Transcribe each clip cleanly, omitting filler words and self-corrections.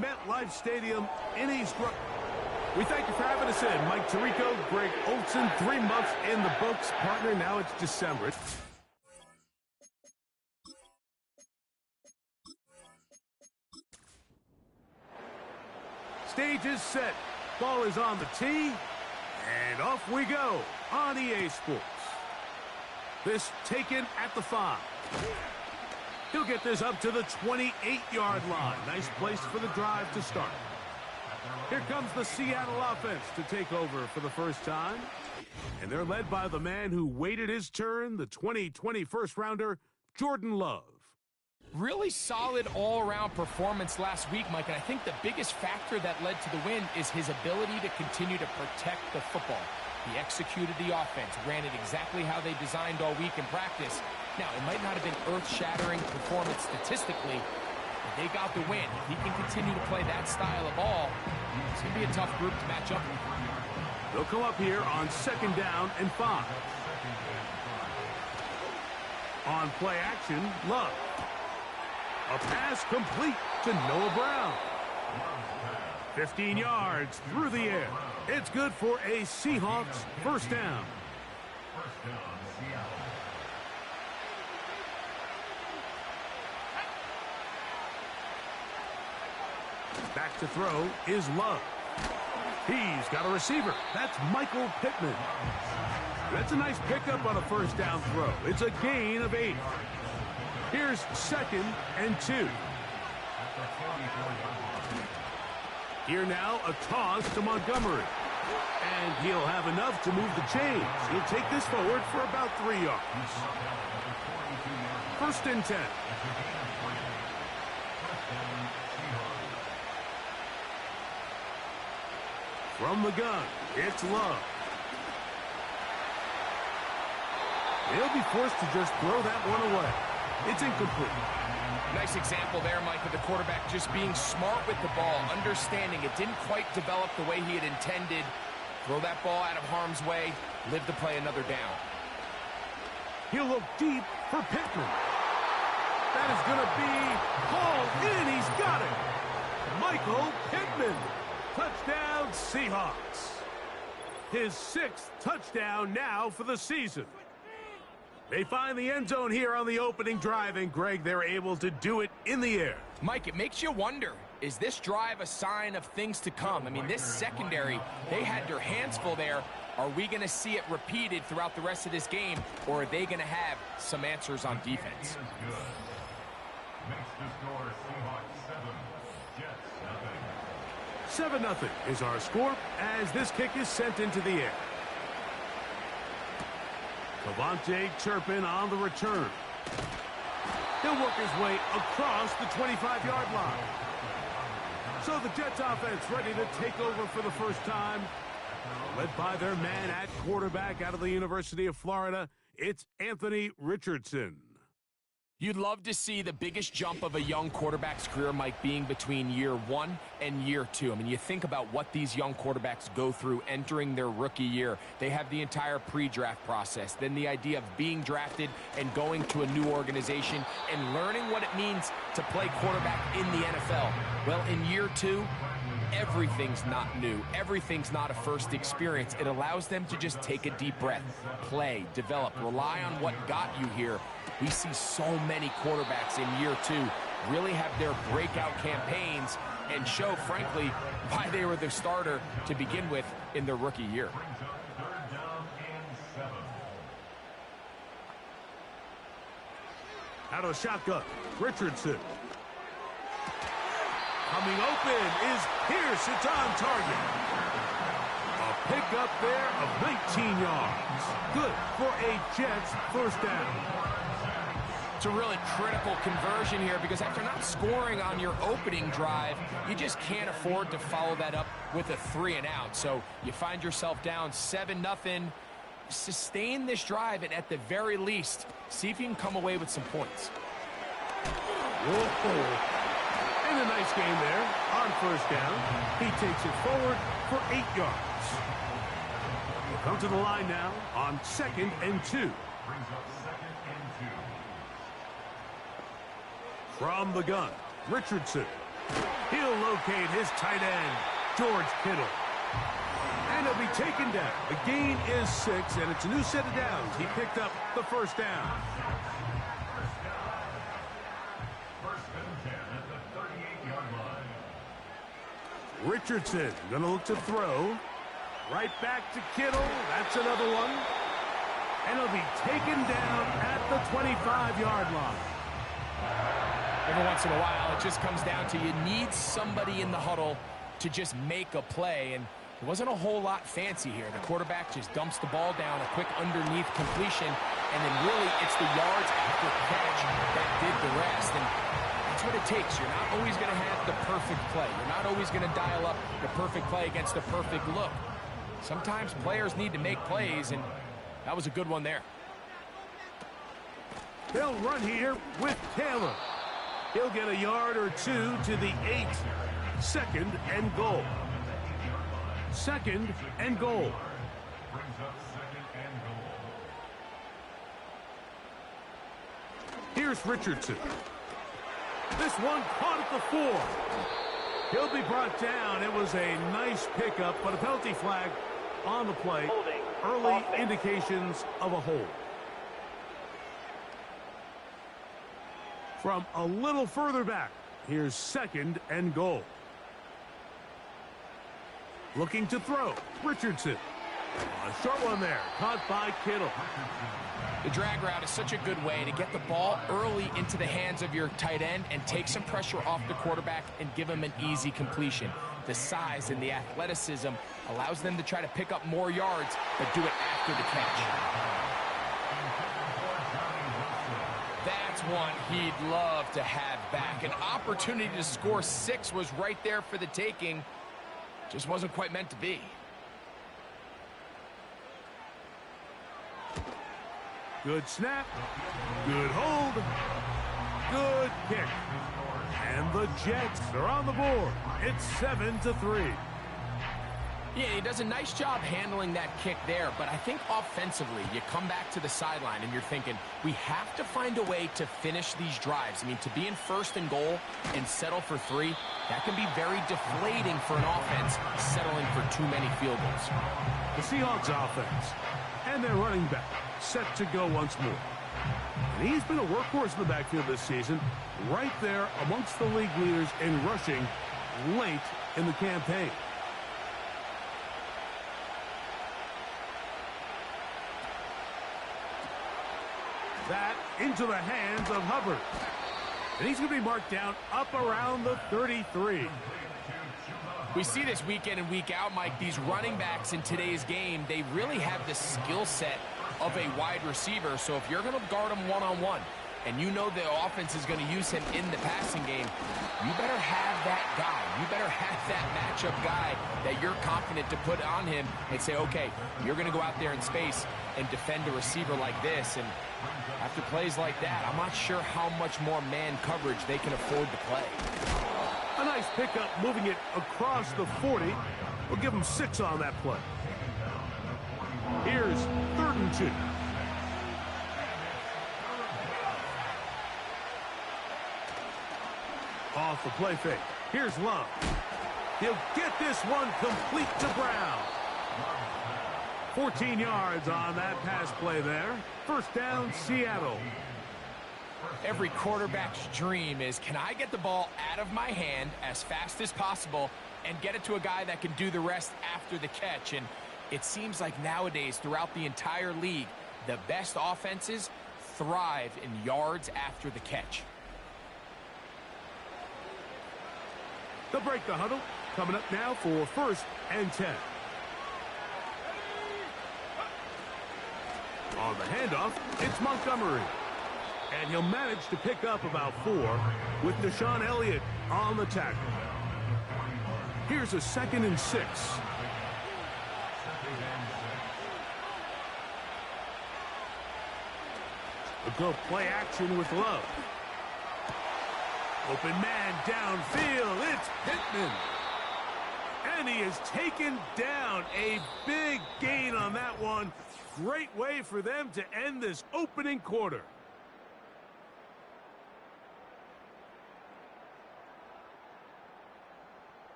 MetLife Stadium in East Rutherford. We thank you for having us in. Mike Tirico, Greg Olson, 3 months in the books. Partner, now it's December. Stage is set. Ball is on the tee. And off we go on EA Sports. This taken at the 5. He'll get this up to the 28-yard line. Nice place for the drive to start. Here comes the Seattle offense to take over for the first time. And they're led by the man who waited his turn, the 2020 first-rounder, Jordan Love. Really solid all-around performance last week, Mike, and I think the biggest factor that led to the win is his ability to continue to protect the football. He executed the offense, ran it exactly how they designed all week in practice. Now, it might not have been earth-shattering performance statistically, but they got the win. If he can continue to play that style of ball, it's going to be a tough group to match up with. They'll come up here on 2nd down and 5. On play action, Love. A pass complete to Noah Brown. 15 yards through the air. It's good for a Seahawks first down. Back to throw is Love. He's got a receiver. That's Michael Pittman. That's a nice pickup on a first down throw. It's a gain of 8. Here's 2nd and 2. Here now, a toss to Montgomery. And he'll have enough to move the chains. He'll take this forward for about 3 yards. 1st and 10. From the gun, it's Love. He'll be forced to just throw that one away. It's incomplete. Nice example there, Mike, of the quarterback just being smart with the ball, understanding it didn't quite develop the way he had intended. Throw that ball out of harm's way, live to play another down. He'll look deep for Pittman. That is going to be hauled in. He's got it. Michael Pittman. Touchdown, Seahawks. His 6th touchdown now for the season. They find the end zone here on the opening drive, and Greg, they're able to do it in the air. Mike, it makes you wonder, is this drive a sign of things to come? I mean, this secondary, they had their hands full there. Are we going to see it repeated throughout the rest of this game, or are they going to have some answers on defense? Makes the score Seahawks 7, Jets 7-0 nothing. is our score as this kick is sent into the air. Devontae Turpin on the return. He'll work his way across the 25-yard line. So the Jets offense ready to take over for the first time. Led by their man at quarterback out of the University of Florida, it's Anthony Richardson. You'd love to see the biggest jump of a young quarterback's career, Mike, being between year 1 and year 2. I mean, you think about what these young quarterbacks go through entering their rookie year. They have the entire pre-draft process, then the idea of being drafted and going to a new organization and learning what it means to play quarterback in the NFL. Well, in year 2, everything's not new. Everything's not a first experience. It allows them to just take a deep breath, play, develop, rely on what got you here. We see so many quarterbacks in year 2 really have their breakout campaigns and show, frankly, why they were the starter to begin with in their rookie year. Out of shotgun, Richardson. Coming open is Pierce. It's on target. A pickup there of 19 yards. Good for a Jets first down. It's a really critical conversion here because after not scoring on your opening drive, you just can't afford to follow that up with a 3-and-out. So you find yourself down 7-0. Sustain this drive and at the very least, see if you can come away with some points. Whoa. And a nice game there on first down. He takes it forward for 8 yards. We'll come to the line now on 2nd and 2. From the gun, Richardson. He'll locate his tight end, George Kittle. And he'll be taken down. The gain is 6, and it's a new set of downs. He picked up the first down. First and 10 at the 38-yard line. Richardson going to look to throw. Right back to Kittle. That's another one. And he'll be taken down at the 25-yard line. Every once in a while, it just comes down to you need somebody in the huddle to just make a play. And it wasn't a whole lot fancy here. The quarterback just dumps the ball down, a quick underneath completion, and then really it's the yards after catch that did the rest. And that's what it takes. You're not always going to have the perfect play. You're not always going to dial up the perfect play against the perfect look. Sometimes players need to make plays, and that was a good one there. They'll run here with Taylor. He'll get a yard or two to the 8. Second and goal. Second and goal. Brings up second and goal. Here's Richardson. This one caught at the 4. He'll be brought down. It was a nice pickup, but a penalty flag on the play. Early indications of a hold. From a little further back, here's second and goal. Looking to throw, Richardson. A short one there, caught by Kittle. The drag route is such a good way to get the ball early into the hands of your tight end and take some pressure off the quarterback and give him an easy completion. The size and the athleticism allows them to try to pick up more yards, but do it after the catch. That's one he'd love to have back. An opportunity to score 6 was right there for the taking. Just wasn't quite meant to be. Good snap. Good hold. Good kick. And the Jets are on the board. It's 7-3. Yeah, he does a nice job handling that kick there, but I think offensively, you come back to the sideline and you're thinking, we have to find a way to finish these drives. I mean, to be in first and goal and settle for 3, that can be very deflating for an offense settling for too many field goals. The Seahawks offense and their running back set to go once more. And he's been a workhorse in the backfield this season, right there amongst the league leaders in rushing late in the campaign. That into the hands of Hubbard. And he's going to be marked down up around the 33. We see this week in and week out, Mike, these running backs in today's game, they really have the skill set of a wide receiver. So if you're going to guard him one-on-one and you know the offense is going to use him in the passing game, you better have that guy. You better have that matchup guy that you're confident to put on him and say, okay, you're going to go out there in space and defend a receiver like this. And after plays like that, I'm not sure how much more man coverage they can afford to play. A nice pickup moving it across the 40. We'll give him 6 on that play. Here's 3rd and 2. Off the play fake. Here's Love. He'll get this one complete to Brown. 14 yards on that pass play there. First down, Seattle. Every quarterback's dream is, can I get the ball out of my hand as fast as possible and get it to a guy that can do the rest after the catch? And it seems like nowadays, throughout the entire league, the best offenses thrive in yards after the catch. They'll break the huddle. Coming up now for 1st and 10. On the handoff, it's Montgomery. And he'll manage to pick up about 4 with Deshaun Elliott on the tackle. Here's a 2nd and 6. A go play action with Love. Open man downfield. It's Pittman. And he is taken down. A big gain on that one. Great way for them to end this opening quarter.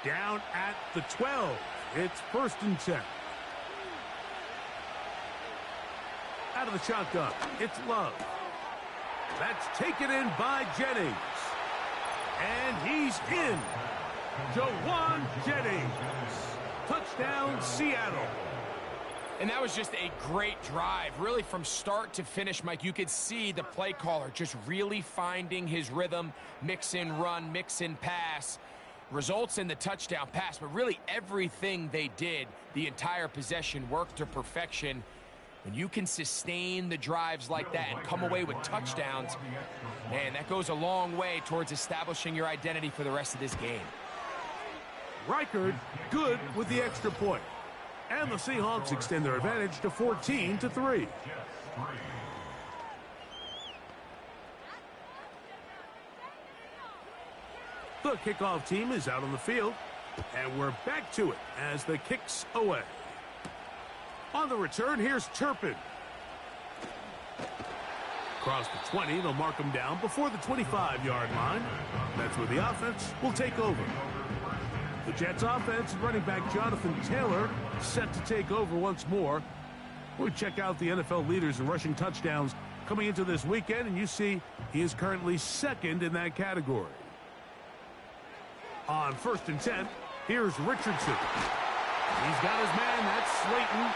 Down at the 12. It's 1st and 10. Out of the shotgun, it's Love. That's taken in by Jennings. And he's in. Jawan Jennings. Touchdown, Seattle. And that was just a great drive. Really, from start to finish, Mike, you could see the play caller just really finding his rhythm. Mix in run, mix in pass. Results in the touchdown pass. But really, everything they did, the entire possession, worked to perfection. When you can sustain the drives like that and come away with touchdowns, man, that goes a long way towards establishing your identity for the rest of this game. Reichard good with the extra point. And the Seahawks extend their advantage to 14-3. The kickoff team is out on the field. And we're back to it as the kick's away. On the return, here's Turpin. Across the 20, they'll mark him down before the 25-yard line. That's where the offense will take over. The Jets offense, running back Jonathan Taylor, set to take over once more. We check out the NFL leaders in rushing touchdowns coming into this weekend, and you see he is currently 2nd in that category. On 1st and 10, here's Richardson. He's got his man, that's Slayton.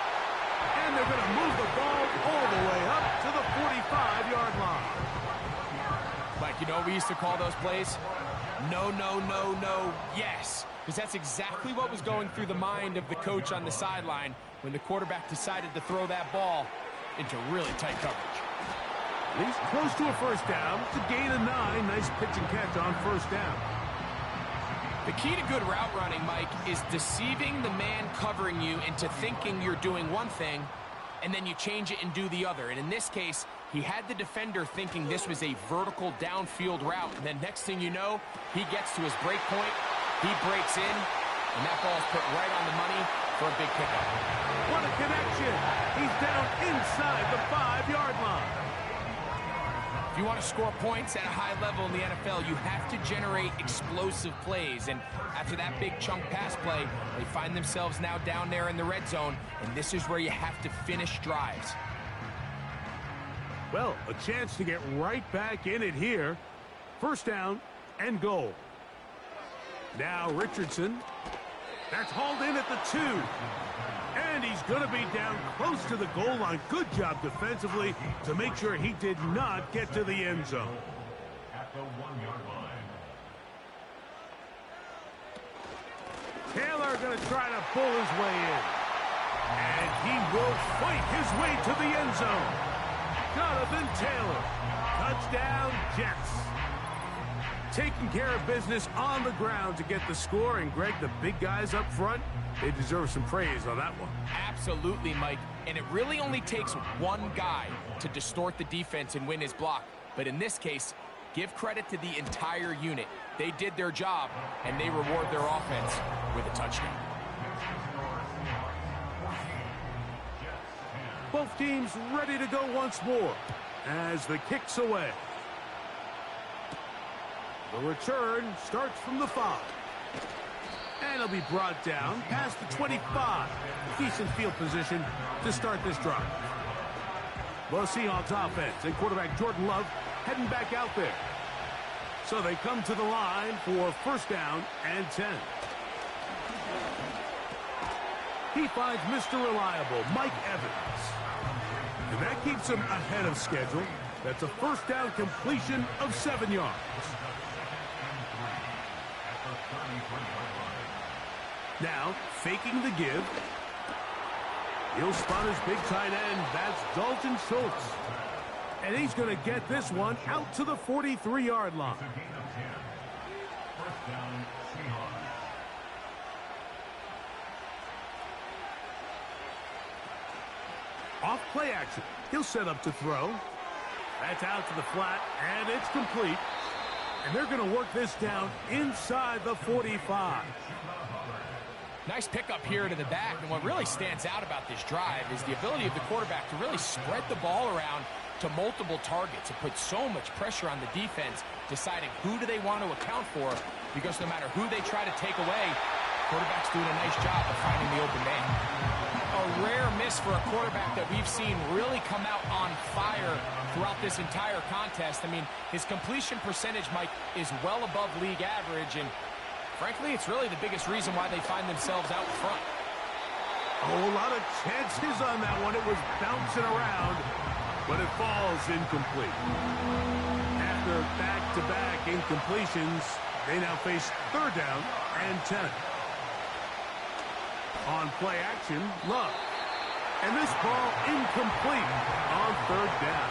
And they're going to move the ball all the way up to the 45-yard line. Mike, you know what we used to call those plays? No, no, no, no, yes. Because that's exactly what was going through the mind of the coach on the sideline when the quarterback decided to throw that ball into really tight coverage. He's close to a 1st down. It's a gain of 9. Nice pitch and catch on 1st down. The key to good route running, Mike, is deceiving the man covering you into thinking you're doing one thing, and then you change it and do the other. And in this case, he had the defender thinking this was a vertical downfield route, and then next thing you know, he gets to his break point, he breaks in, and that ball's put right on the money for a big pickup. What a connection! He's down inside the 5-yard line. If you want to score points at a high level in the NFL, you have to generate explosive plays. And after that big chunk pass play, they find themselves now down there in the red zone, and this is where you have to finish drives. Well, a chance to get right back in it here. 1st down and goal. Now Richardson. That's hauled in at the 2. And he's going to be down close to the goal line. Good job defensively to make sure he did not get to the end zone. At the 1-yard line. Taylor going to try to pull his way in. And he will fight his way to the end zone. Jonathan Taylor. Touchdown, Jets. Taking care of business on the ground to get the score. And, Greg, the big guys up front, they deserve some praise on that one. Absolutely, Mike. And it really only takes one guy to distort the defense and win his block. But in this case, give credit to the entire unit. They did their job, and they reward their offense with a touchdown. Both teams ready to go once more as the kick's away. The return starts from the 5. And he'll be brought down past the 25. Decent field position to start this drive. The Seahawks offense and quarterback Jordan Love heading back out there. So they come to the line for 1st down and 10. He finds Mr. Reliable, Mike Evans. And that keeps him ahead of schedule. That's a 1st down completion of 7 yards. Now, faking the give. He'll spot his big tight end. That's Dalton Schultz. And he's going to get this one out to the 43-yard line. Off play action. He'll set up to throw. That's out to the flat, and it's complete. And they're going to work this down inside the 45. Nice pickup here to the back, and what really stands out about this drive is the ability of the quarterback to really spread the ball around, to multiple targets. It puts so much pressure on the defense, deciding who do they want to account for, because no matter who they try to take away, quarterback's doing a nice job of finding the open man. A rare miss for a quarterback that we've seen really come out on fire throughout this entire contest. I mean, his completion percentage, Mike, is well above league average, and frankly, it's really the biggest reason why they find themselves out front. A whole lot of chances on that one. It was bouncing around, but it falls incomplete. After back-to-back incompletions, they now face 3rd down and 10. On play action, Love. And this ball incomplete on 3rd down.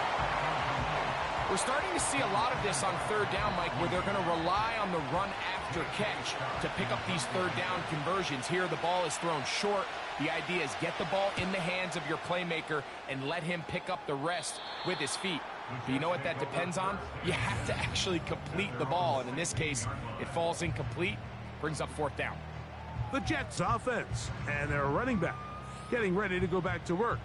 We're starting to see a lot of this on 3rd down, Mike, where they're going to rely on the run after catch to pick up these 3rd down conversions. Here, the ball is thrown short. The idea is get the ball in the hands of your playmaker and let him pick up the rest with his feet. But you know what that depends on? You have to actually complete the ball, and in this case, it falls incomplete, brings up 4th down. The Jets offense, and their running back getting ready to go back to work.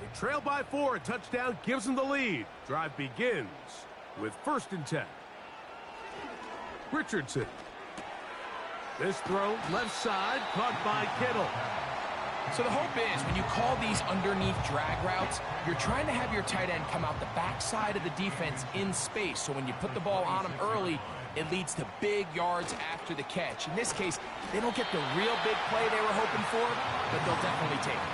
They trail by 4. A touchdown gives them the lead. Drive begins with 1st and 10. Richardson. This throw left side, caught by Kittle. So the hope is when you call these underneath drag routes, you're trying to have your tight end come out the backside of the defense in space. So when you put the ball on him early, it leads to big yards after the catch. In this case, they don't get the real big play they were hoping for, but they'll definitely take it.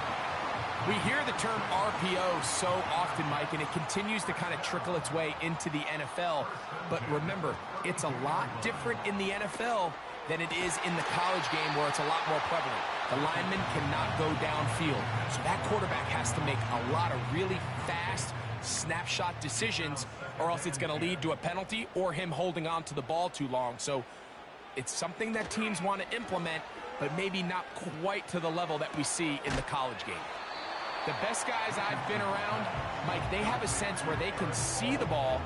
We hear the term RPO so often, Mike, and it continues to kind of trickle its way into the NFL. But remember, it's a lot different in the NFL than it is in the college game where it's a lot more prevalent. The lineman cannot go downfield, so that quarterback has to make a lot of really fast snapshot decisions, or else it's going to lead to a penalty or him holding on to the ball too long. So it's something that teams want to implement, but maybe not quite to the level that we see in the college game. The best guys I've been around, Mike, they have a sense where they can see the ball,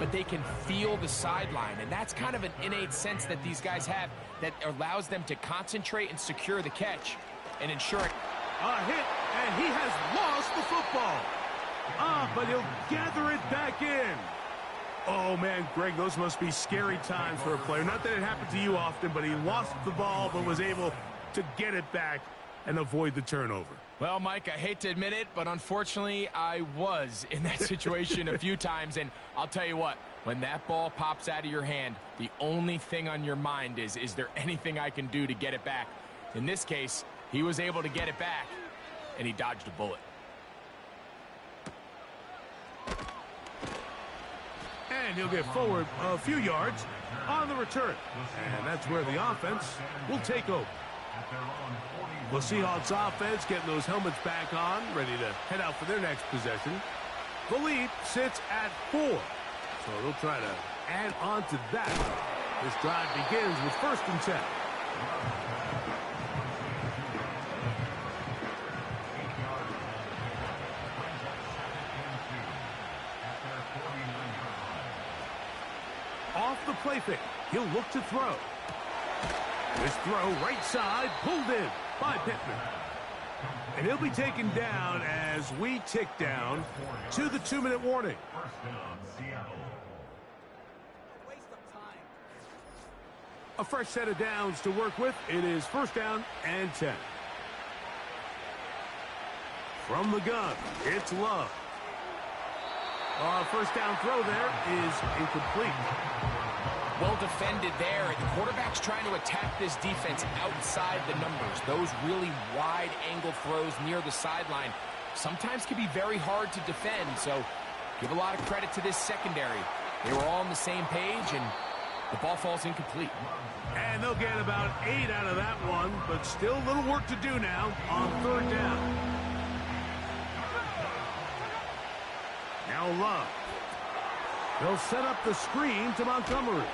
but they can feel the sideline. And that's kind of an innate sense that these guys have that allows them to concentrate and secure the catch and ensure it. A hit, and he has lost the football. But he'll gather it back in. Oh, man, Greg, those must be scary times for a player. Not that it happened to you often, but he lost the ball but was able to get it back and avoid the turnover. Well, Mike, I hate to admit it, but unfortunately, I was in that situation a few times. And I'll tell you what, when that ball pops out of your hand, the only thing on your mind is there anything I can do to get it back? In this case, he was able to get it back, and he dodged a bullet. And he'll get forward a few yards on the return. And that's where the offense will take over. The Seahawks offense getting those helmets back on, ready to head out for their next possession. The lead sits at 4. So they'll try to add on to that. This drive begins with 1st and 10. Off the play fake, he'll look to throw. This throw right side, pulled in by Pittman. And he'll be taken down as we tick down to the 2-minute warning. A fresh set of downs to work with. It is 1st down and 10. From the gun, it's Love. Our 1st down throw there is incomplete. Well defended there. The quarterback's trying to attack this defense outside the numbers. Those really wide angle throws near the sideline sometimes can be very hard to defend. So give a lot of credit to this secondary. They were all on the same page, and the ball falls incomplete. And they'll get about 8 out of that one, but still a little work to do now on 3rd down. Now Love. They'll set up the screen to Montgomery.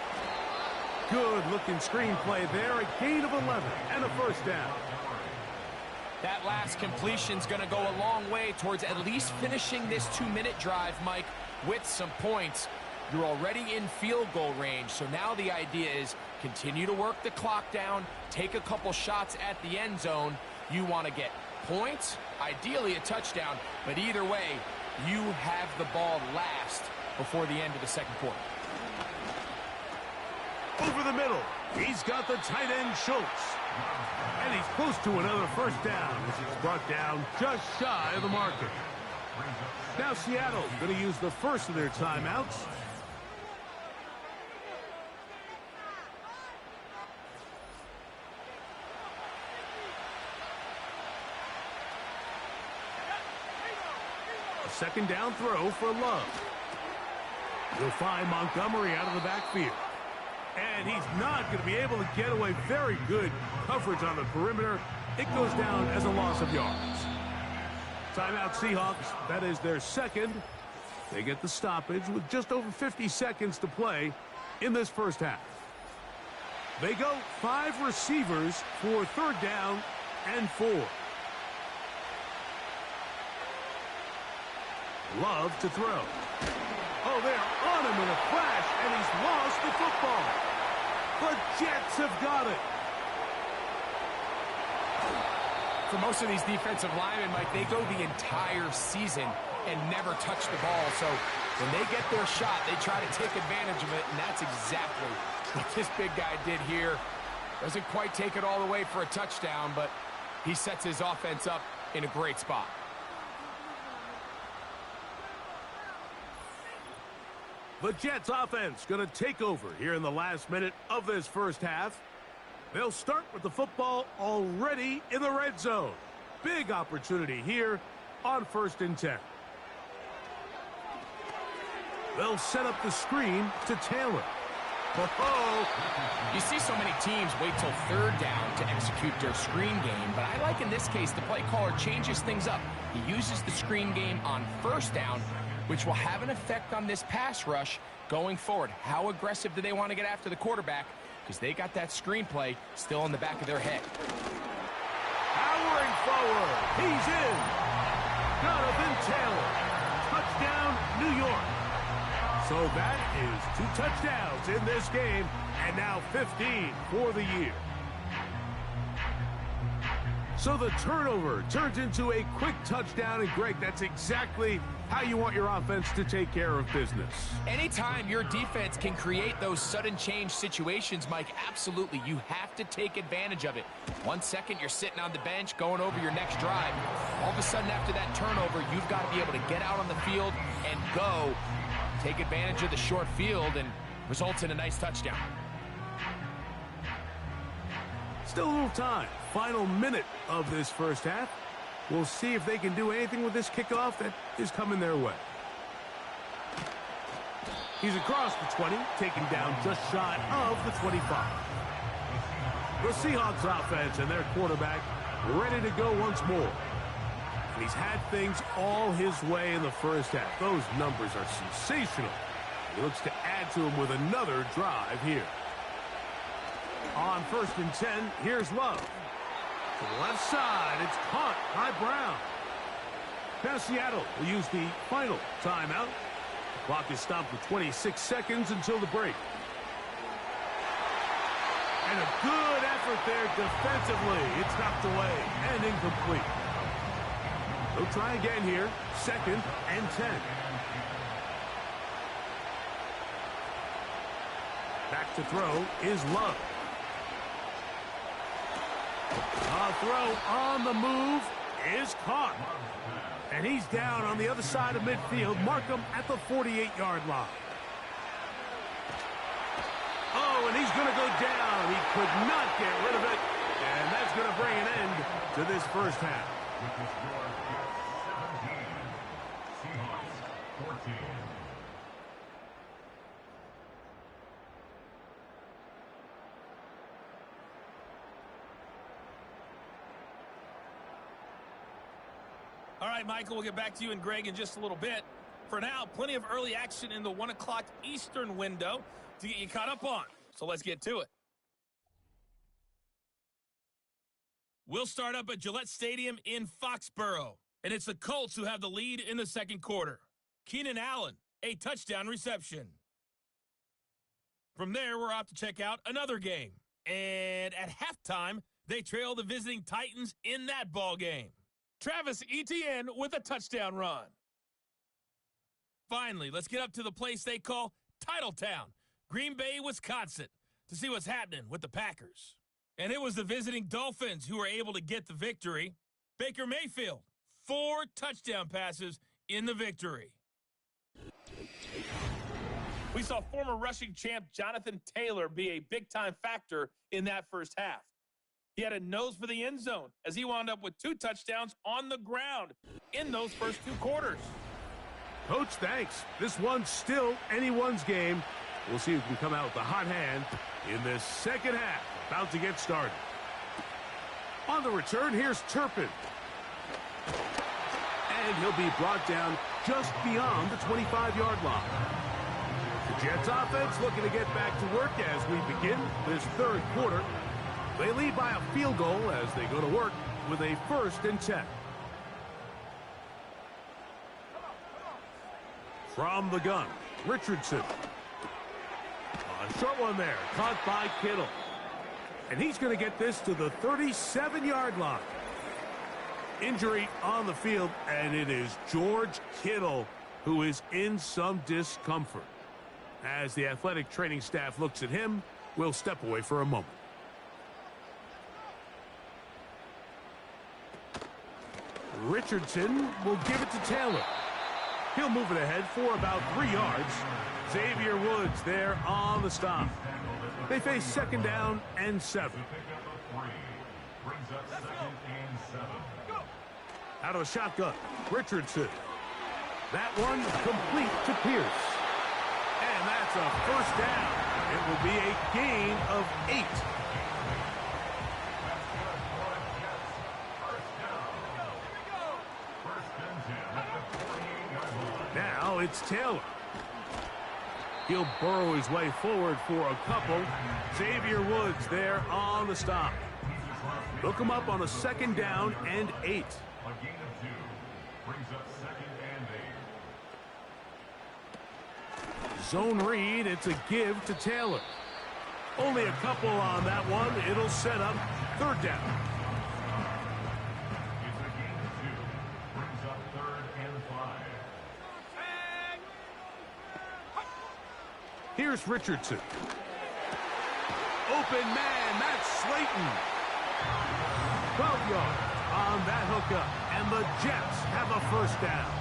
Good-looking screen play there. A gain of 11 and a 1st down. That last completion's going to go a long way towards at least finishing this 2-minute drive, Mike, with some points. You're already in field goal range, so now the idea is continue to work the clock down, take a couple shots at the end zone. You want to get points, ideally a touchdown, but either way, You have the ball last before the end of the second quarter. Over the middle, he's got the tight end Schultz. And he's close to another first down as he's brought down just shy of the marker. Now Seattle going to use the first of their timeouts. A second down throw for Love. He'll find Montgomery out of the backfield. And he's not going to be able to get away. Very good coverage on the perimeter. It goes down as a loss of yards. Timeout Seahawks. That is their second. They get the stoppage with just over 50 seconds to play in this first half. They go 5 receivers for third down and 4. Love to throw. Oh, they're on him in a flash, and he's lost the football. The Jets have got it. For most of these defensive linemen, Mike, they go the entire season and never touch the ball. So when they get their shot, they try to take advantage of it, and that's exactly what this big guy did here. Doesn't quite take it all the way for a touchdown, but he sets his offense up in a great spot. The Jets offense going to take over here in the last minute of this first half. They'll start with the football already in the red zone. Big opportunity here on 1st and 10. They'll set up the screen to Taylor. You see so many teams wait till third down to execute their screen game, but I like in this case the play caller changes things up. He uses the screen game on first down, which will have an effect on this pass rush going forward. How aggressive do they want to get after the quarterback? Because they got that screenplay still in the back of their head. Powering forward. He's in. Jonathan Taylor. Touchdown, New York. So that is 2 touchdowns in this game, and now 15 for the year. So the turnover turns into a quick touchdown, and Greg, that's exactly how you want your offense to take care of business. Anytime your defense can create those sudden change situations, Mike, absolutely, you have to take advantage of it. 1 second, you're sitting on the bench, going over your next drive. All of a sudden, after that turnover, you've got to be able to get out on the field and go. Take advantage of the short field, and results in a nice touchdown. Still a little time. Final minute of this first half. We'll see if they can do anything with this kickoff that is coming their way. He's across the 20, taken down just shy of the 25. The Seahawks offense and their quarterback ready to go once more. And he's had things all his way in the first half. Those numbers are sensational. He looks to add to them with another drive here. On 1st and 10, here's Love. To the left side, it's caught by Brown. Now Seattle will use the final timeout. The clock is stopped with 26 seconds until the break. And a good effort there defensively. It's knocked away and incomplete. They'll try again here. 2nd and 10. Back to throw is Love. A throw on the move is caught. And he's down on the other side of midfield. Mark him at the 48-yard line. Oh, and he's going to go down. He could not get rid of it. And that's going to bring an end to this first half. Seahawks 14. All right, Michael, we'll get back to you and Greg in just a little bit. For now, plenty of early action in the 1 o'clock Eastern window to get you caught up on. So let's get to it. We'll start up at Gillette Stadium in Foxborough. And it's the Colts who have the lead in the second quarter. Keenan Allen, a touchdown reception. From there, we're off to check out another game. And at halftime, they trail the visiting Titans in that ball game. Travis Etienne with a touchdown run. Finally, let's get up to the place they call Titletown, Green Bay, Wisconsin, to see what's happening with the Packers. And it was the visiting Dolphins who were able to get the victory. Baker Mayfield, 4 touchdown passes in the victory. We saw former rushing champ Jonathan Taylor be a big-time factor in that first half. He had a nose for the end zone as he wound up with 2 touchdowns on the ground in those first 2 quarters. Coach, thanks. This one's still anyone's game. We'll see who can come out with the hot hand in this second half. About to get started. On the return, here's Turpin. And he'll be brought down just beyond the 25-yard line. The Jets offense looking to get back to work as we begin this third quarter. They lead by a field goal as they go to work with a 1st and 10. From the gun, Richardson. A short one there, caught by Kittle. And he's going to get this to the 37-yard line. Injury on the field, and it is George Kittle who is in some discomfort. As the athletic training staff looks at him, we'll step away for a moment. Richardson will give it to Taylor. He'll move it ahead for about 3 yards. Xavier Woods there on the stop. They face 2nd down and 7. Out of a shotgun, Richardson. That one complete to Pierce. And that's a 1st down. It will be a gain of 8. Now it's Taylor. He'll burrow his way forward for a couple. Xavier Woods there on the stop. Look him up on a 2nd down and 8. A gain of 2 brings up 2nd and 8. Zone read, it's a give to Taylor. Only a couple on that one. It'll set up 3rd down. It's a gain of 2, brings up 3rd and 5. Here's Richardson. Open man, that's Slayton. 12 yards on that hookup, and the Jets have a 1st down.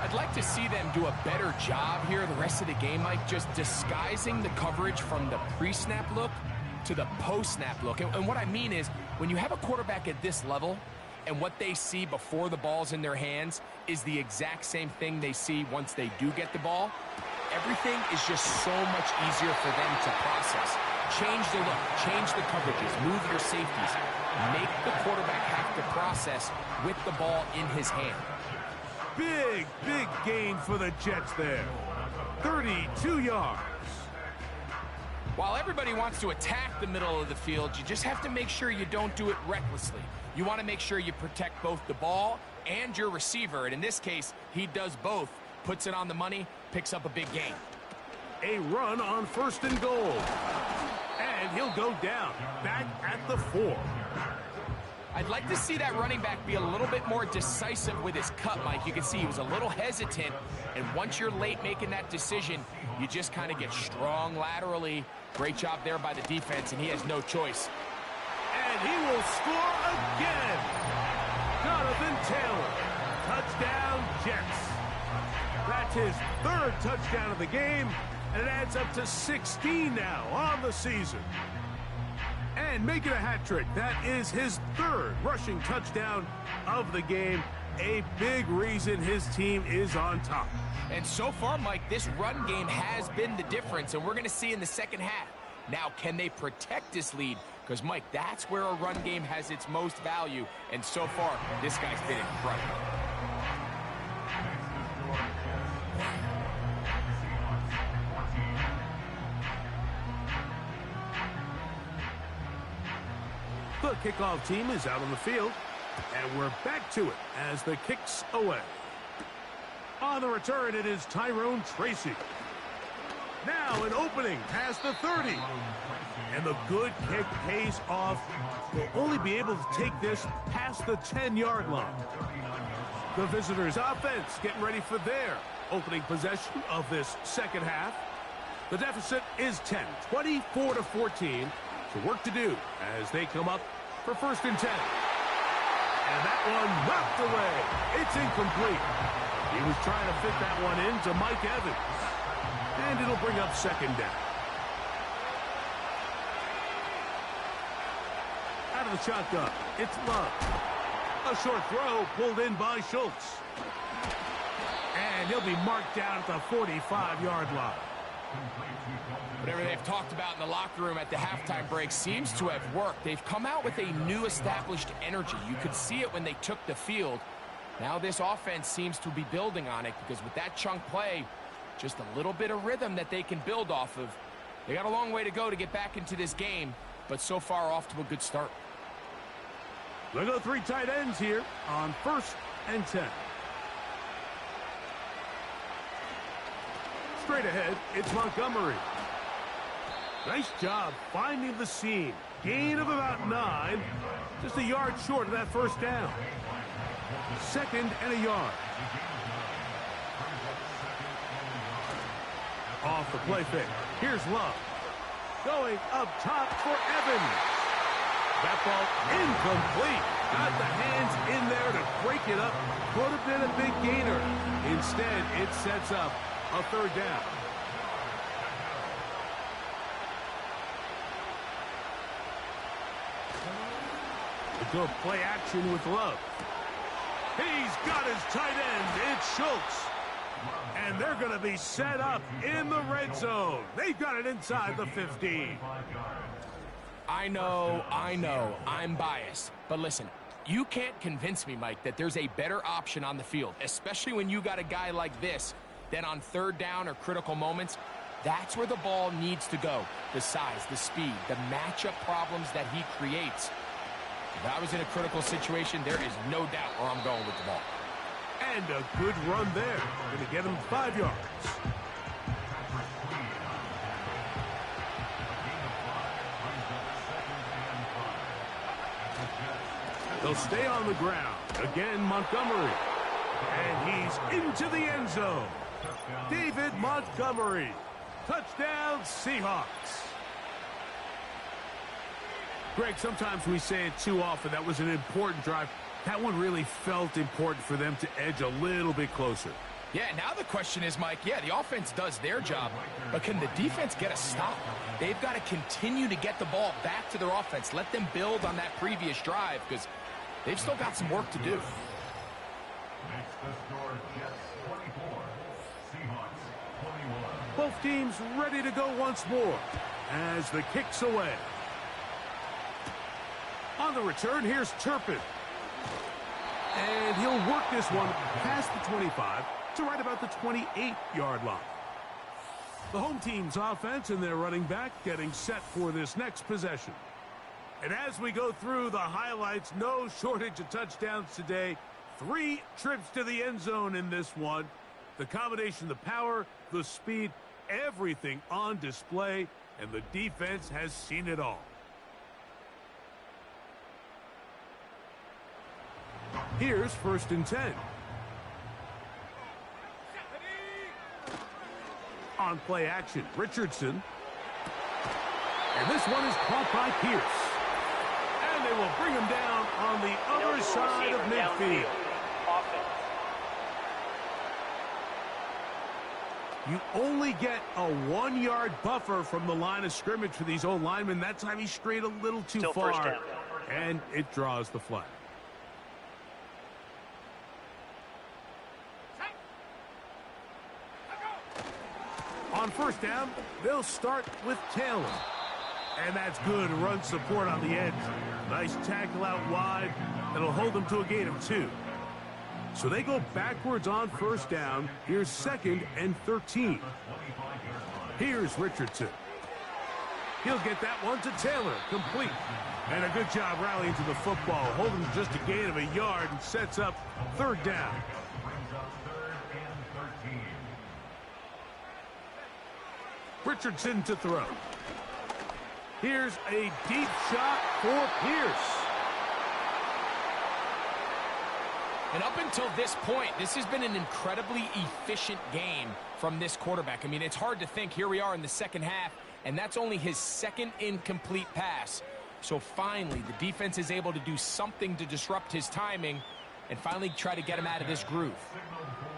I'd like to see them do a better job here the rest of the game, Mike, just disguising the coverage from the pre-snap look to the post-snap look. And what I mean is, when you have a quarterback at this level, and what they see before the ball's in their hands is the exact same thing they see once they do get the ball, everything is just so much easier for them to process. Change the look, change the coverages, move your safeties. Make the quarterback have to process with the ball in his hand. Big gain for the Jets there. 32 yards. While everybody wants to attack the middle of the field, you just have to make sure you don't do it recklessly. You want to make sure you protect both the ball and your receiver. And in this case, he does both. Puts it on the money, picks up a big gain. A run on 1st and goal. And he'll go down, back at the 4. I'd like to see that running back be a little bit more decisive with his cut, Mike. You can see he was a little hesitant, and once you're late making that decision, you just kind of get strong laterally. Great job there by the defense, and he has no choice. And he will score again. Jonathan Taylor. Touchdown, Jets. That's his 3rd touchdown of the game, and it adds up to 16 now on the season. And making a hat trick, that is his 3rd rushing touchdown of the game. A big reason his team is on top. And so far, Mike, this run game has been the difference, and we're going to see in the second half. Now, can they protect this lead? Because, Mike, that's where a run game has its most value, and so far, this guy's been incredible. The kickoff team is out on the field, and we're back to it as the kick's away. On the return, it is Tyrone Tracy. Now an opening past the 30. And the good kick pays off. They'll only be able to take this past the 10-yard line. The visitors' offense getting ready for their opening possession of this second half. The deficit is 10, 24-14. So work to do as they come up for 1st and 10. And that one knocked away. It's incomplete. He was trying to fit that one into Mike Evans. And it'll bring up 2nd down. Out of the shotgun, it's Love. A short throw pulled in by Schultz. And he'll be marked down at the 45-yard line. Whatever they've talked about in the locker room at the halftime break seems to have worked. They've come out with a new established energy. You could see it when they took the field. Now this offense seems to be building on it because with that chunk play, just a little bit of rhythm that they can build off of. They got a long way to go to get back into this game, but so far off to a good start. They'll go 3 tight ends here on 1st and 10. Straight ahead, it's Montgomery. Nice job finding the seam. Gain of about 9. Just a yard short of that 1st down. 2nd and a yard. Off the play fake. Here's Love. Going up top for Evans. That ball incomplete. Got the hands in there to break it up. Could have been a big gainer. Instead, it sets up a 3rd down. A good play action with Love. He's got his tight end. It's Schultz. And they're going to be set up in the red zone. They've got it inside the 15. I know, I'm biased. But listen, you can't convince me, Mike, that there's a better option on the field, especially when you got a guy like this, that on 3rd down or critical moments, that's where the ball needs to go. The size, the speed, the matchup problems that he creates. If I was in a critical situation, there is no doubt where I'm going with the ball. And a good run there. Going to get him 5 yards. They'll stay on the ground. Again, Montgomery. And he's into the end zone. David Montgomery. Touchdown, Seahawks. Greg, sometimes we say it too often. That was an important drive. That one really felt important for them to edge a little bit closer. Yeah, now the question is, Mike, yeah, the offense does their job, but can the defense get a stop? They've got to continue to get the ball back to their offense. Let them build on that previous drive because they've still got some work to do. Makes the score Jets 24, Seahawks 21. Both teams ready to go once more as the kick's away. On the return, here's Turpin. And he'll work this one past the 25 to right about the 28-yard line. The home team's offense and their running back getting set for this next possession. And as we go through the highlights, no shortage of touchdowns today. 3 trips to the end zone in this one. The combination, the power, the speed, everything on display, and the defense has seen it all. Here's 1st and 10. On play action, Richardson. And this one is caught by Pierce. And they will bring him down on the other side of midfield. You only get a 1-yard buffer from the line of scrimmage for these old linemen. That time he strayed a little too far. And it draws the flag. On 1st down, they'll start with Taylor. And that's good run support on the edge. Nice tackle out wide. That'll hold them to a gain of 2. So they go backwards on 1st down. Here's 2nd and 13. Here's Richardson. He'll get that one to Taylor, complete. And a good job rallying to the football, holding just a gain of a yard and sets up 3rd down. Richardson to throw. Here's a deep shot for Pierce. And up until this point, this has been an incredibly efficient game from this quarterback. I mean, it's hard to think. Here we are in the second half, and that's only his second incomplete pass. So finally, the defense is able to do something to disrupt his timing and finally try to get him out of this groove.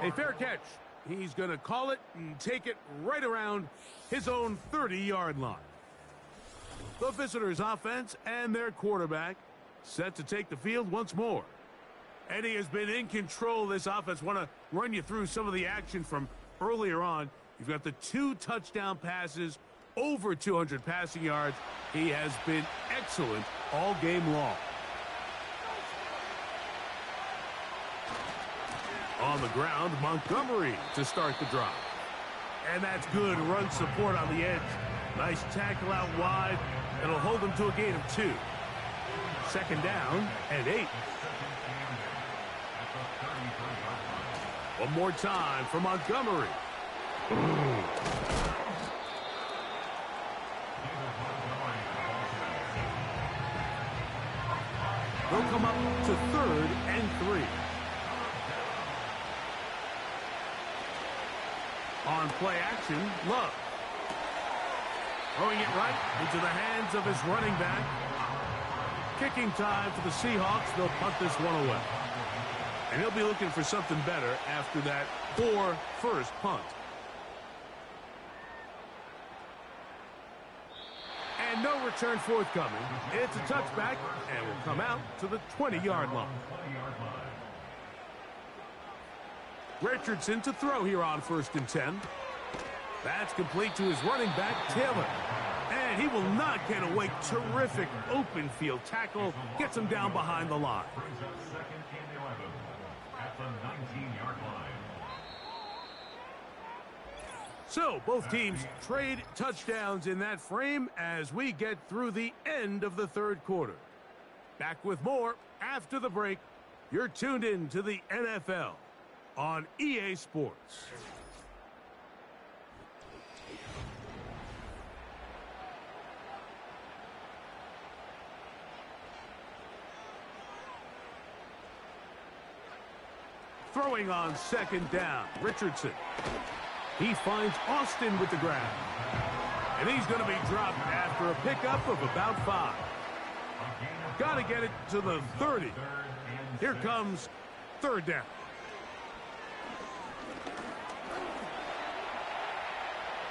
A fair catch. He's going to call it and take it right around his own 30-yard line. The visitors' offense and their quarterback set to take the field once more. Eddie has been in control of this offense. Want to run you through some of the action from earlier on. You've got the 2 touchdown passes, over 200 passing yards. He has been excellent all game long. On the ground, Montgomery to start the drive. And that's good run support on the edge. Nice tackle out wide. It'll hold them to a gain of 2. Second down and 8. One more time for Montgomery. They'll come up to 3rd and 3. On play action, Love. Throwing it right into the hands of his running back. Kicking time for the Seahawks. They'll punt this one away. And he'll be looking for something better after that poor first punt. And no return forthcoming. It's a touchback and will come out to the 20-yard line. Richardson to throw here on 1st and 10. That's complete to his running back, Taylor. And he will not get away. Terrific open field tackle. Gets him down behind the line. So both teams trade touchdowns in that frame as we get through the end of the 3rd quarter. Back with more after the break. You're tuned in to the NFL on EA Sports. Throwing on 2nd down, Richardson. He finds Austin with the grab. And he's going to be dropped after a pickup of about 5. Got to get it to the 30. Here comes 3rd down.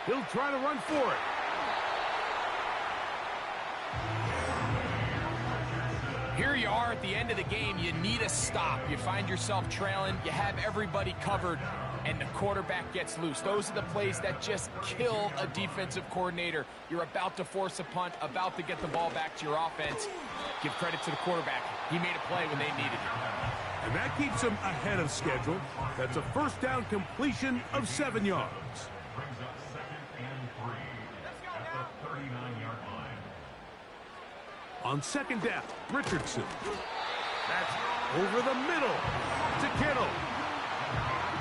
He'll try to run for it. Here you are at the end of the game. You need a stop. You find yourself trailing. You have everybody covered, and the quarterback gets loose. Those are the plays that just kill a defensive coordinator. You're about to force a punt, about to get the ball back to your offense. Give credit to the quarterback. He made a play when they needed it. And that keeps him ahead of schedule. That's a 1st down completion of 7 yards. Brings up 2nd and 3 at the 39-yard line. On 2nd down, Richardson. That's over the middle to Kittle.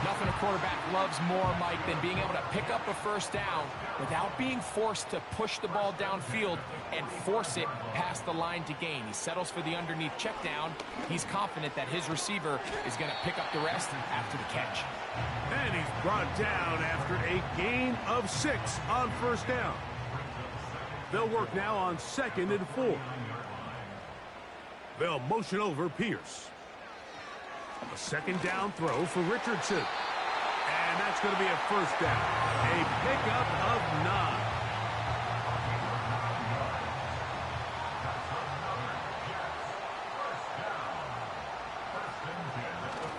Nothing a quarterback loves more, Mike, than being able to pick up a 1st down without being forced to push the ball downfield and force it past the line to gain. He settles for the underneath check down. He's confident that his receiver is going to pick up the rest after the catch. And he's brought down after a gain of 6 on 1st down. They'll work now on 2nd and 4. They'll motion over Pierce. A 2nd down throw for Richardson. And that's going to be a 1st down. A pickup of 9.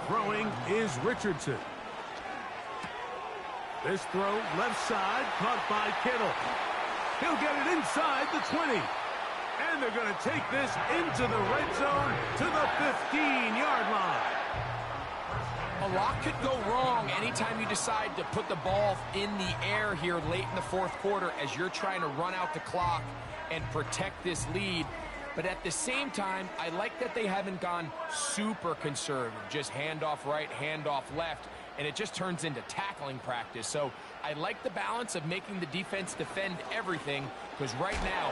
Throwing is Richardson. This throw left side caught by Kittle. He'll get it inside the 20. And they're going to take this into the red zone to the 15-yard line. A lot could go wrong anytime you decide to put the ball in the air here late in the 4th quarter as you're trying to run out the clock and protect this lead. But at the same time, I like that they haven't gone super conservative, just handoff right, handoff left, and it just turns into tackling practice. So I like the balance of making the defense defend everything, because right now,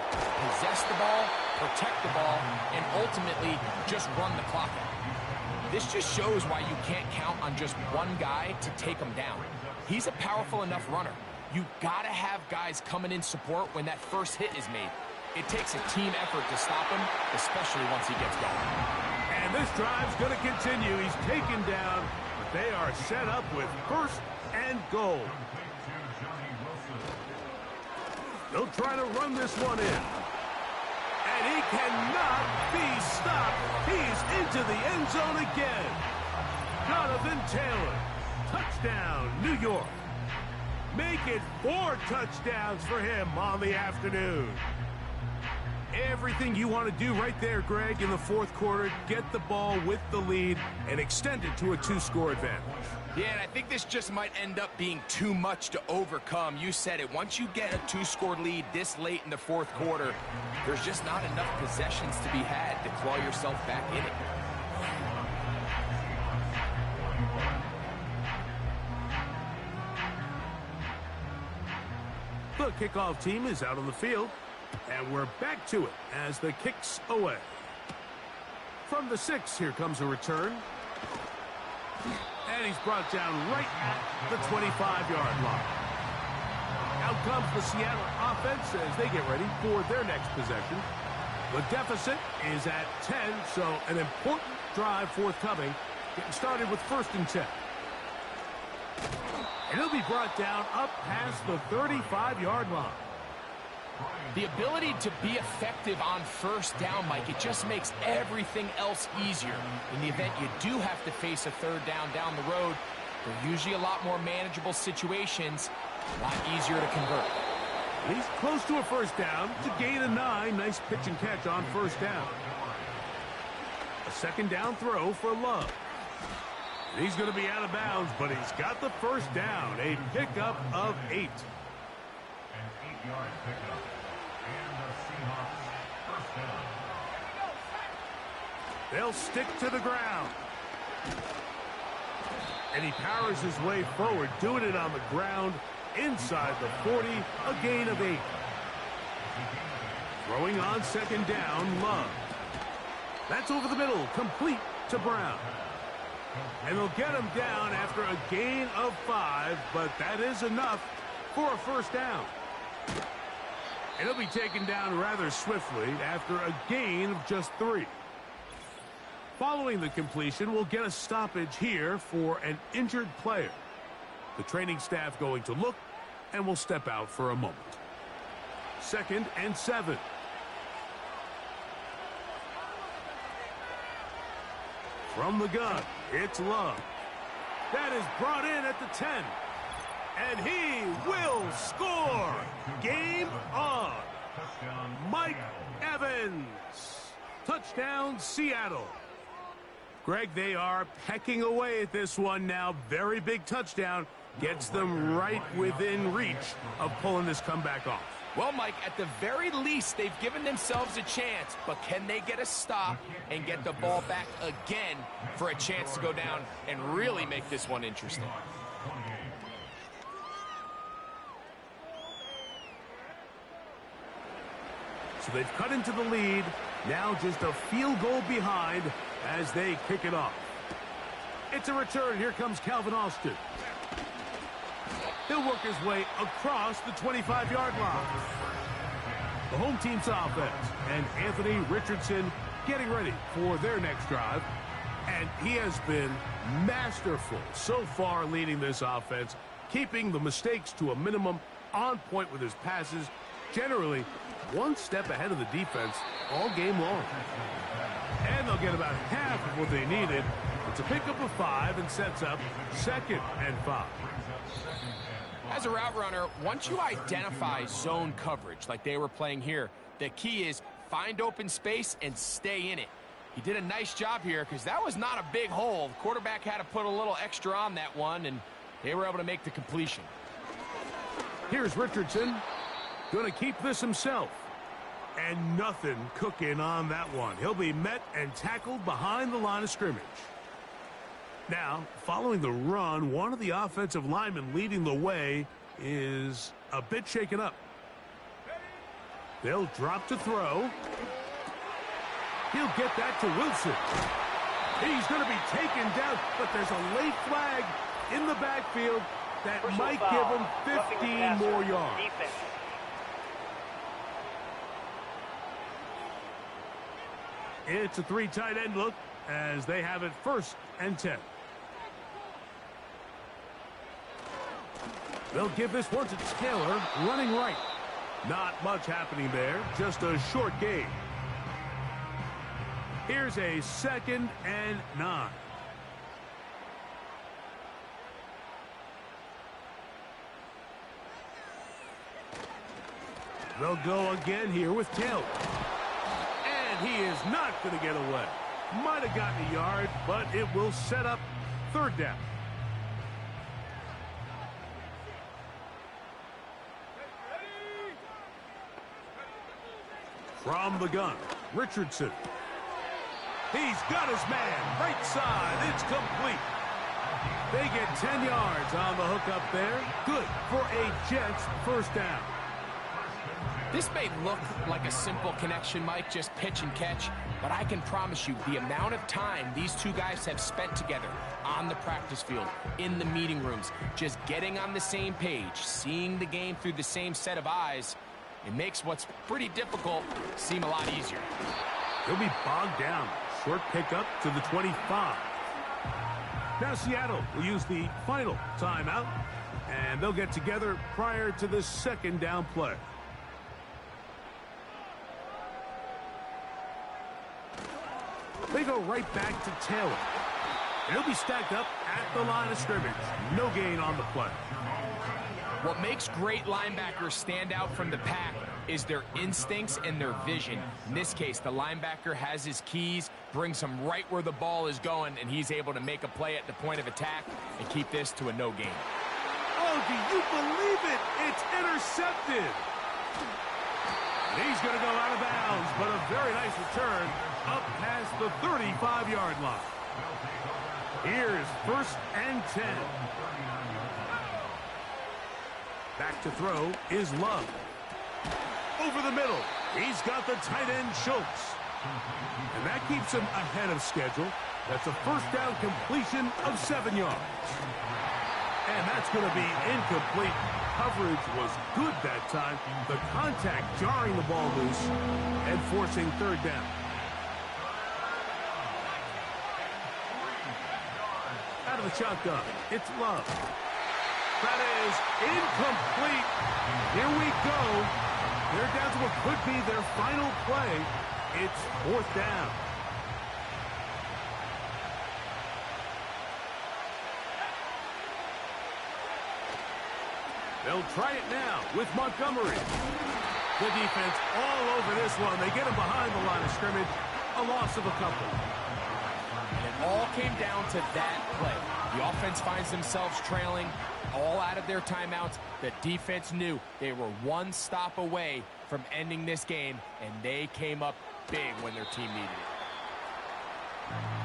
possess the ball, protect the ball, and ultimately just run the clock out. This just shows why you can't count on just one guy to take him down. He's a powerful enough runner. You gotta have guys coming in support when that first hit is made. It takes a team effort to stop him, especially once he gets going. And this drive's going to continue. He's taken down, but they are set up with first and goal. They'll try to run this one in. And he cannot be stopped. He's into the end zone again. Jonathan Taylor. Touchdown, New York. Make it 4 touchdowns for him on the afternoon. Everything you want to do right there, Greg, in the fourth quarter. Get the ball with the lead and extend it to a 2-score advantage. Yeah, and I think this just might end up being too much to overcome. You said it. Once you get a 2-score lead this late in the fourth quarter, there's just not enough possessions to be had to claw yourself back in it. The kickoff team is out on the field, and we're back to it as the kick's away. From the 6, here comes a return. And he's brought down right at the 25-yard line. Out comes the Seattle offense as they get ready for their next possession. The deficit is at 10, so an important drive forthcoming. Getting started with 1st and 10. And he'll be brought down up past the 35-yard line. The ability to be effective on first down, Mike, it just makes everything else easier. In the event you do have to face a 3rd down the road, they're usually a lot more manageable situations, a lot easier to convert. He's close to a 1st down to gain a 9. Nice pitch and catch on 1st down. A 2nd down throw for Love. He's going to be out of bounds, but he's got the 1st down. A pickup of 8. An 8-yard pickup. And the Seahawks first down. They'll stick to the ground. And he powers his way forward, doing it on the ground inside the 40, a gain of 8. Throwing on 2nd down, Love. That's over the middle, complete to Brown. And they'll get him down after a gain of 5, but that is enough for a 1st down. And he'll be taken down rather swiftly after a gain of just 3. Following the completion, we'll get a stoppage here for an injured player. The training staff going to look, and will step out for a moment. 2nd and 7. From the gun, it's Love. That is brought in at the 10. And he will score. Game on. Mike Evans. Touchdown, Seattle. Greg, they are pecking away at this one now. Very big touchdown. Gets them right within reach of pulling this comeback off. Well, Mike, at the very least, they've given themselves a chance, but can they get a stop and get the ball back again for a chance to go down and really make this one interesting? So they've cut into the lead. Now just a field goal behind as they kick it off. It's a return. Here comes Calvin Austin. He'll work his way across the 25-yard line. The home team's offense and Anthony Richardson getting ready for their next drive. And he has been masterful so far leading this offense, keeping the mistakes to a minimum, on point with his passes, generally one step ahead of the defense all game long. And they'll get about half of what they needed. It's a pickup of 5 and sets up 2nd and 5. As a route runner, once you identify zone coverage like they were playing here, the key is find open space and stay in it. He did a nice job here because that was not a big hole. The quarterback had to put a little extra on that one, and they were able to make the completion. Here's Richardson. Going to keep this himself. And nothing cooking on that one. He'll be met and tackled behind the line of scrimmage. Now, following the run, one of the offensive linemen leading the way is a bit shaken up. They'll drop to throw. He'll get that to Wilson. He's going to be taken down, but there's a late flag in the backfield that might give him 15 more yards. It's a 3 tight end look as they have it 1st and 10. They'll give this one to Taylor, running right. Not much happening there, just a short gain. Here's a 2nd and 9. They'll go again here with Taylor. And he is not going to get away. Might have gotten a yard, but it will set up 3rd down. From the gun, Richardson. He's got his man, right side, it's complete. They get 10 yards on the hook up there. Good for a Jets 1st down. This may look like a simple connection, Mike, just pitch and catch, but I can promise you the amount of time these two guys have spent together on the practice field, in the meeting rooms, just getting on the same page, seeing the game through the same set of eyes, it makes what's pretty difficult seem a lot easier. He'll be bogged down. Short pickup to the 25. Now Seattle will use the final timeout, and they'll get together prior to the 2nd down play. They go right back to Taylor. And he'll be stacked up at the line of scrimmage. No gain on the play. What makes great linebackers stand out from the pack is their instincts and their vision. In this case, the linebacker has his keys, brings him right where the ball is going, and he's able to make a play at the point of attack and keep this to a no gain. Oh, do you believe it? It's intercepted. He's going to go out of bounds, but a very nice return up past the 35-yard line. Here's 1st and 10. Back to throw is Love. Over the middle, he's got the tight end Schultz. And that keeps him ahead of schedule. That's a 1st down completion of 7 yards. And that's going to be incomplete. Coverage was good that time. The contact jarring the ball loose and forcing 3rd down. Out of the shotgun, it's Love. That is incomplete. Here we go. They're down to what could be their final play. It's 4th down. They'll try it now with Montgomery. The defense all over this one. They get him behind the line of scrimmage. A loss of a couple. And it all came down to that play. The offense finds themselves trailing, all out of their timeouts. The defense knew they were one stop away from ending this game, and they came up big when their team needed it.